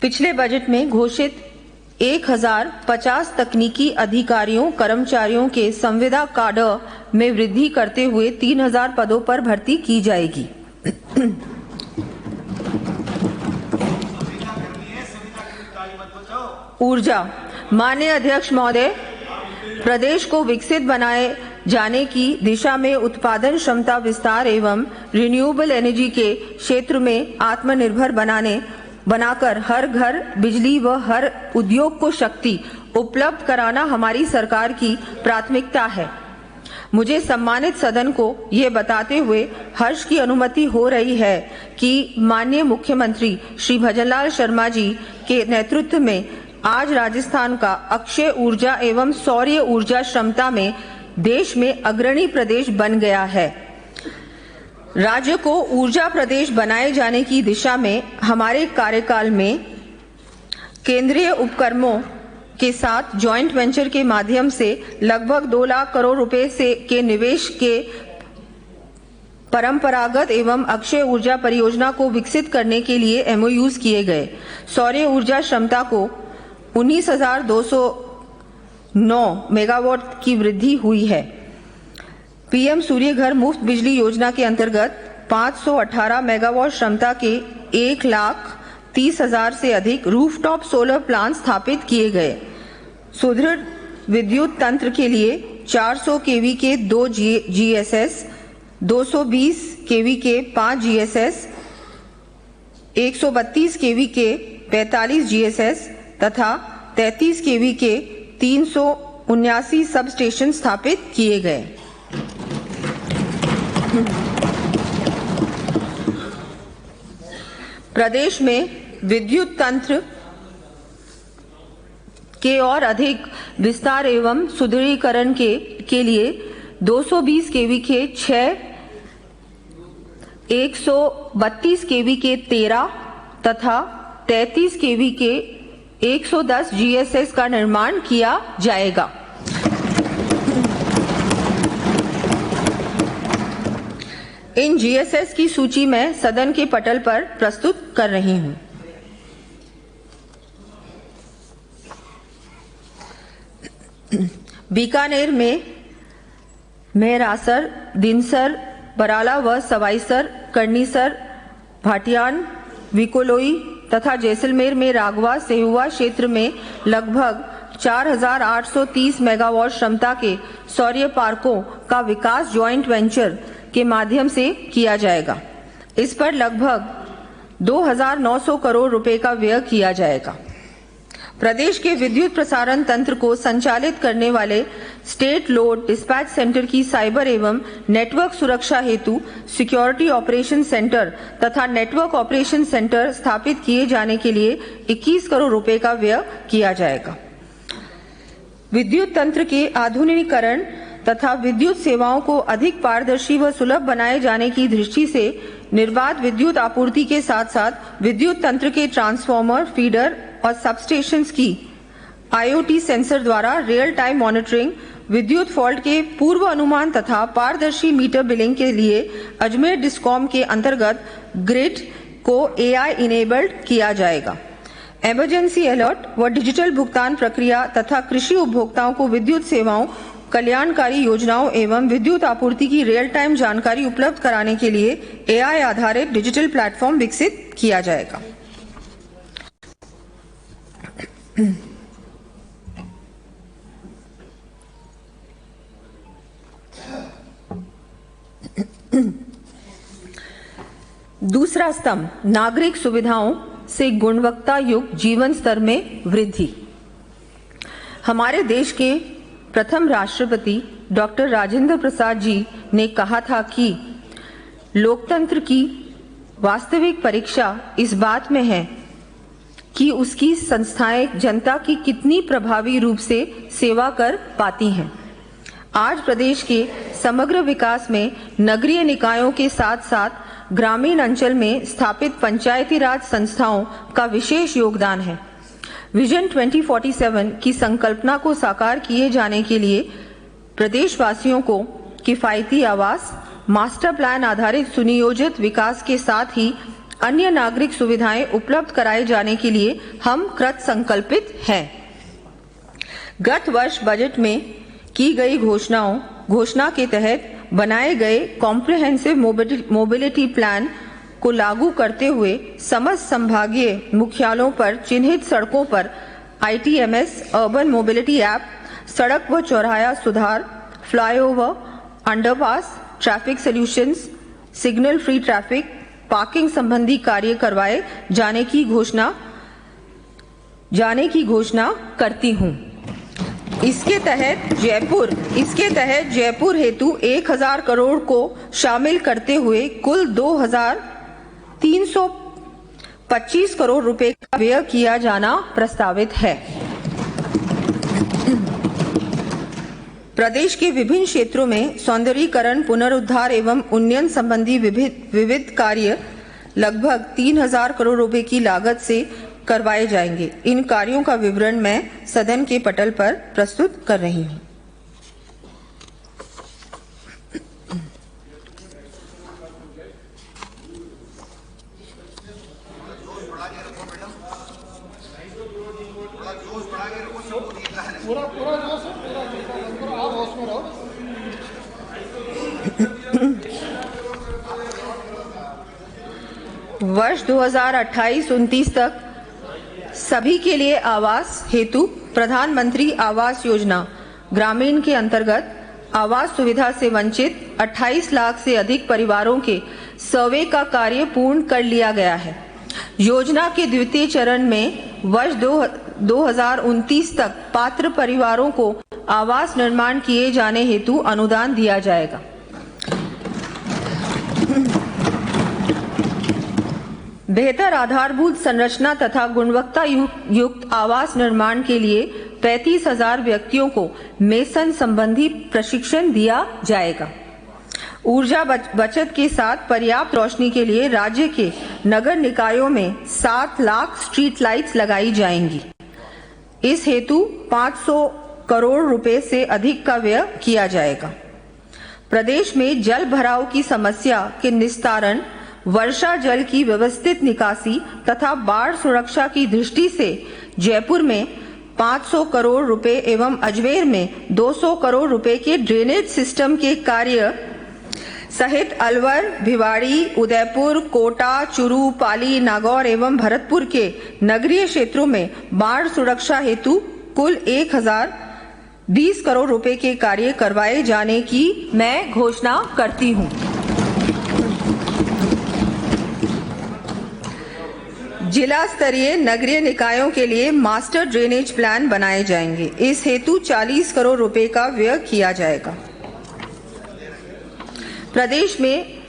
पिछले बजट में घोषित 1050 तकनीकी अधिकारियों कर्मचारियों के संविदा काडर में वृद्धि करते हुए 3000 पदों पर भर्ती की जाएगी। ऊर्जा। माननीय अध्यक्ष महोदय, प्रदेश को विकसित बनाए जाने की दिशा में उत्पादन क्षमता विस्तार एवं रिन्यूएबल एनर्जी के क्षेत्र में आत्मनिर्भर बनाकर हर घर बिजली व हर उद्योग को शक्ति उपलब्ध कराना हमारी सरकार की प्राथमिकता है। मुझे सम्मानित सदन को ये बताते हुए हर्ष की अनुमति हो रही है कि माननीय मुख्यमंत्री श्री भजनलाल शर्मा जी के नेतृत्व में आज राजस्थान का अक्षय ऊर्जा एवं सौर ऊर्जा क्षमता में देश में अग्रणी प्रदेश बन गया है। राज्य को ऊर्जा प्रदेश बनाए जाने की दिशा में हमारे कार्यकाल में केंद्रीय उपक्रमों के साथ जॉइंट वेंचर के माध्यम से लगभग 2 लाख करोड़ रुपए के निवेश के परंपरागत एवं अक्षय ऊर्जा परियोजना को विकसित करने के लिए एमओयूज किए गए। सौर ऊर्जा क्षमता को 19,209 मेगावाट की वृद्धि हुई है। पीएम सूर्य घर मुफ्त बिजली योजना के अंतर्गत 518 मेगावाट क्षमता के 1,30,000 से अधिक रूफटॉप सोलर प्लांट स्थापित किए गए। सुदृढ़ विद्युत तंत्र के लिए 400 केवी के 2 जीएसएस, 220 केवी के 5 जीएसएस, 132 केवी के 45 जीएसएस तथा 33 केवी के 379 सब स्टेशन स्थापित किए गए। प्रदेश में विद्युत तंत्र के और अधिक विस्तार एवं सुदृढ़ीकरण के लिए 220 केवी के 6, 132 केवी के 13 तथा 33 केवी के 110 जीएसएस का निर्माण किया जाएगा। इन जीएसएस की सूची मैं सदन के पटल पर प्रस्तुत कर रही हूं। बीकानेर में मेहरासर, दिनसर, बराला व सवाईसर, कर्णीसर, भाटियान, विकोलोई तथा जैसलमेर में रागवा सेहुआ क्षेत्र में लगभग 4,830 मेगावाट क्षमता के सौर पार्कों का विकास जॉइंट वेंचर के माध्यम से किया जाएगा। इस पर लगभग 2,900 करोड़ रुपए का व्यय किया जाएगा। प्रदेश के विद्युत प्रसारण तंत्र को संचालित करने वाले स्टेट लोड डिस्पैच सेंटर की साइबर एवं नेटवर्क सुरक्षा हेतु सिक्योरिटी ऑपरेशन सेंटर तथा नेटवर्क ऑपरेशन सेंटर स्थापित किए जाने के लिए 21 करोड़ रुपए का व्यय किया जाएगा। विद्युत तंत्र के आधुनिकीकरण तथा विद्युत सेवाओं को अधिक पारदर्शी व सुलभ बनाए जाने की दृष्टि से निर्बाध विद्युत आपूर्ति के साथ साथ विद्युत तंत्र के ट्रांसफार्मर, फीडर और सबस्टेशंस की आईओटी सेंसर द्वारा रियल टाइम मॉनिटरिंग, विद्युत फॉल्ट के पूर्व अनुमान तथा पारदर्शी मीटर बिलिंग के लिए अजमेर डिस्कॉम के अंतर्गत ग्रिड को एआई इनेबल्ड किया जाएगा। इमरजेंसी अलर्ट व डिजिटल भुगतान प्रक्रिया तथा कृषि उपभोक्ताओं को विद्युत सेवाओं, कल्याणकारी योजनाओं एवं विद्युत आपूर्ति की रियल टाइम जानकारी उपलब्ध कराने के लिए एआई आधारित डिजिटल प्लेटफॉर्म विकसित किया जाएगा। दूसरा स्तंभ, नागरिक सुविधाओं से गुणवत्ता युक्त जीवन स्तर में वृद्धि। हमारे देश के प्रथम राष्ट्रपति डॉक्टर राजेंद्र प्रसाद जी ने कहा था कि लोकतंत्र की वास्तविक परीक्षा इस बात में है कि उसकी संस्थाएं जनता की कितनी प्रभावी रूप से सेवा कर पाती हैं। आज प्रदेश के समग्र विकास में नगरीय निकायों के साथ साथ ग्रामीण अंचल में स्थापित पंचायती राज संस्थाओं का विशेष योगदान है। विजन 2047 की संकल्पना को साकार किए जाने के लिए प्रदेशवासियों को किफायती आवास, मास्टर प्लान आधारित सुनियोजित विकास के साथ ही अन्य नागरिक सुविधाएं उपलब्ध कराए जाने के लिए हम कृत संकल्पित हैं। गत वर्ष बजट में की गई घोषणा के तहत बनाए गए कॉम्प्रिहेंसिव मोबिलिटी प्लान को लागू करते हुए समस्त संभागीय मुख्यालयों पर चिन्हित सड़कों पर ITMS अर्बन मोबिलिटी ऐप, सड़क व चौराहा सुधार, flyover, underpass, traffic solutions, signal free traffic, parking संबंधी कार्य करवाए जाने की घोषणा करती हूं। इसके तहत जयपुर हेतु 1000 करोड़ को शामिल करते हुए कुल 2325 करोड़ रुपए का व्यय किया जाना प्रस्तावित है। प्रदेश के विभिन्न क्षेत्रों में सौंदर्यीकरण, पुनरुद्धार एवं उन्नयन संबंधी विविध कार्य लगभग 3000 करोड़ रुपए की लागत से करवाए जाएंगे। इन कार्यों का विवरण मैं सदन के पटल पर प्रस्तुत कर रही हूं। वर्ष 2028-29 तक सभी के लिए आवास हेतु प्रधानमंत्री आवास योजना ग्रामीण के अंतर्गत आवास सुविधा से वंचित 28 लाख से अधिक परिवारों के सर्वे का कार्य पूर्ण कर लिया गया है। योजना के द्वितीय चरण में वर्ष 2029 तक पात्र परिवारों को आवास निर्माण किए जाने हेतु अनुदान दिया जाएगा। बेहतर आधारभूत संरचना तथा गुणवत्ता युक्त आवास निर्माण के लिए 35,000 व्यक्तियों को मेसन संबंधी प्रशिक्षण दिया जाएगा। ऊर्जा बचत के साथ पर्याप्त रोशनी के लिए राज्य के नगर निकायों में 7 लाख स्ट्रीट लाइट्स लगाई जाएंगी। इस हेतु 500 करोड़ रुपए से अधिक का व्यय किया जाएगा। प्रदेश में जल भराव की समस्या के निस्तारण, वर्षा जल की व्यवस्थित निकासी तथा बाढ़ सुरक्षा की दृष्टि से जयपुर में 500 करोड़ रुपए एवं अजमेर में 200 करोड़ रुपए के ड्रेनेज सिस्टम के कार्य सहित अलवर, भिवाड़ी, उदयपुर, कोटा, चुरू, पाली, नागौर एवं भरतपुर के नगरीय क्षेत्रों में बाढ़ सुरक्षा हेतु कुल 1020 करोड़ रुपए के कार्य करवाए जाने की मैं घोषणा करती हूं। जिला स्तरीय नगरीय निकायों के लिए मास्टर ड्रेनेज प्लान बनाए जाएंगे। इस हेतु 40 करोड़ रुपए का व्यय किया जाएगा। प्रदेश में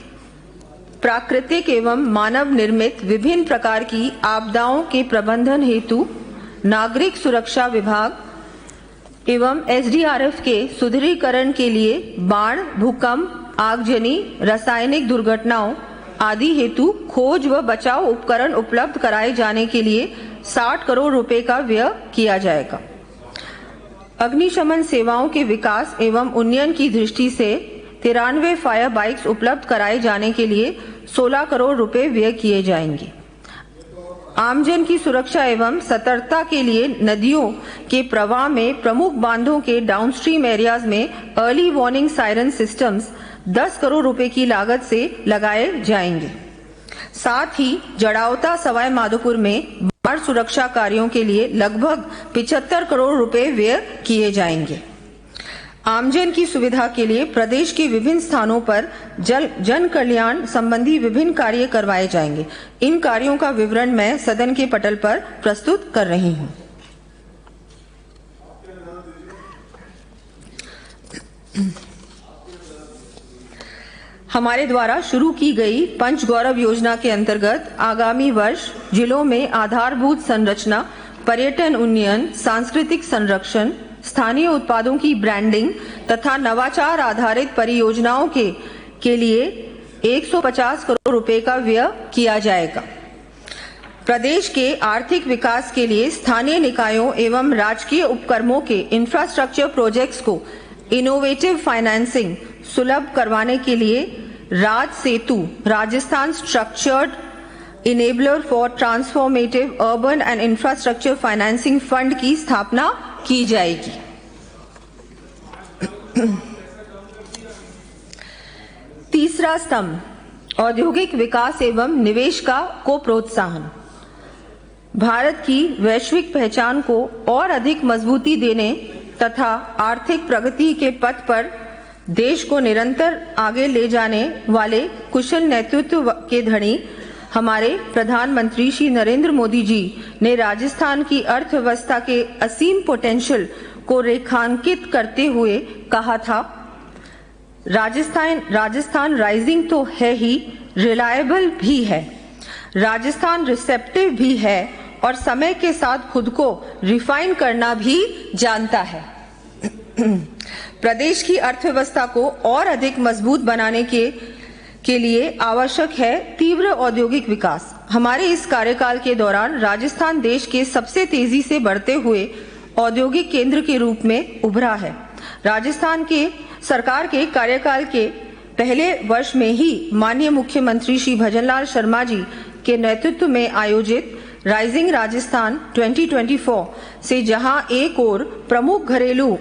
प्राकृतिक एवं मानव निर्मित विभिन्न प्रकार की आपदाओं के प्रबंधन हेतु नागरिक सुरक्षा विभाग एवं SDRF के सुदृढ़ीकरण के लिए बाढ़, भूकंप, आगजनी, रासायनिक दुर्घटनाओं आदि हेतु खोज व बचाव उपकरण उपलब्ध कराए जाने के लिए 60 करोड़ रुपए का व्यय किया जाएगा। अग्निशमन सेवाओं के विकास एवं उन्नयन की दृष्टि से 93 फायर बाइक्स उपलब्ध कराए जाने के लिए 16 करोड़ रुपए व्यय किए जाएंगे। आमजन की सुरक्षा एवं सतर्कता के लिए नदियों के प्रवाह में प्रमुख बांधों के डाउनस्ट्रीम एरियाज में early warning siren systems 10 crore रुपए की लागत से लगाए जाएंगे। साथ ही जड़ावता सवाई माधोपुर में बाढ़ सुरक्षा कार्यों के लिए लगभग 75 करोड़ रुपए व्यय किए जाएंगे। आमजन की सुविधा के लिए प्रदेश के विभिन्न स्थानों पर जन कल्याण संबंधी विभिन्न कार्य करवाए जाएंगे। इन कार्यों का विवरण मैं सदन के पटल पर प्रस्तुत कर रही हूं। हमारे द्वारा शुरू की गई पंच गौरव योजना के अंतर्गत आगामी वर्ष जिलों में आधारभूत संरचना, पर्यटन उन्नयन, सांस्कृतिक संरक्षण, स्थानीय उत्पादों की ब्रांडिंग तथा नवाचार आधारित परियोजनाओं के लिए 150 करोड़ रुपए का व्यय किया जाएगा। प्रदेश के आर्थिक विकास के लिए स्थानीय निकायों एवं राजकीय उपक्रमों के इंफ्रास्ट्रक्चर प्रोजेक्ट्स को इनोवेटिव फाइनेंसिंग सुलभ करवाने के लिए Raj Setu, Rajasthan structured enabler for transformative urban and infrastructure financing fund की स्थापना की जाएगी। तीसरा स्तंभ, औद्योगिक विकास एवं निवेश को प्रोत्साहन। भारत की वैश्विक पहचान को और अधिक मजबूती देने तथा आर्थिक प्रगति के पथ पर देश को निरंतर आगे ले जाने वाले कुशल नेतृत्व के धनी हमारे प्रधानमंत्री श्री नरेंद्र मोदी जी ने राजस्थान की अर्थव्यवस्था के असीम पोटेंशियल को रेखांकित करते हुए कहा था, राजस्थान राइजिंग तो है ही, रिलायबल भी है, राजस्थान रिसेप्टिव भी है और समय के साथ खुद को रिफाइन करना भी जानता है। प्रदेश की अर्थव्यवस्था को और अधिक मजबूत बनाने के लिए आवश्यक है तीव्र औद्योगिक विकास। हमारे इस कार्यकाल के दौरान राजस्थान देश के सबसे तेजी से बढ़ते हुए औद्योगिक केंद्र के रूप में उभरा है। राजस्थान के सरकार के कार्यकाल के पहले वर्ष में ही माननीय मुख्यमंत्री श्री भजनलाल शर्मा जी के नेतृत्व में आयोजित राइजिंग राजस्थान 2024 से जहां एक ओर प्रमुख घरेलू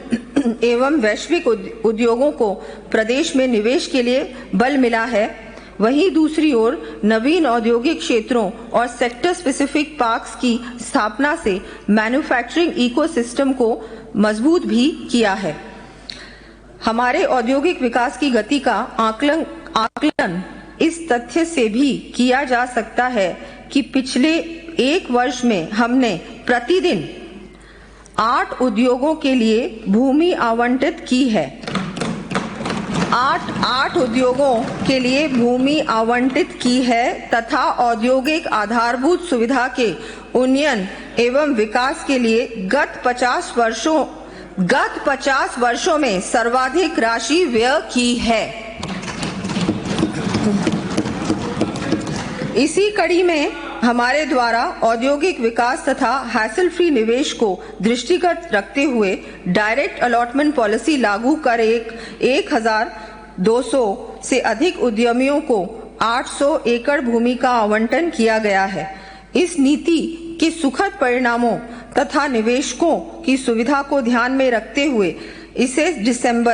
एवं वैश्विक उद्योगों को प्रदेश में निवेश के लिए बल मिला है, वहीं दूसरी ओर नवीन औद्योगिक क्षेत्रों और सेक्टर स्पेसिफिक पार्क्स की स्थापना से मैन्युफैक्चरिंग इकोसिस्टम को मजबूत भी किया है। हमारे औद्योगिक विकास की गति का आकलन इस तथ्य से भी किया जा सकता है कि पिछले एक वर्ष में हमने प्रतिदिन 8 उद्योगों के लिए भूमि आवंटित की है। 8 उद्योगों के लिए भूमि आवंटित की है तथा औद्योगिक आधारभूत सुविधा के उन्नयन एवं विकास के लिए गत 50 वर्षों में सर्वाधिक राशि व्यय की है। इसी कड़ी में हमारे द्वारा औद्योगिक विकास तथा हैसल फ्री निवेश को दृष्टिगत रखते हुए डायरेक्ट अलॉटमेंट पॉलिसी लागू कर 1200 से अधिक उद्यमियों को 800 एकड़ भूमि का आवंटन किया गया है। इस नीति के सुखद परिणामों तथा निवेशकों की सुविधा को ध्यान में रखते हुए इसे दिसंबर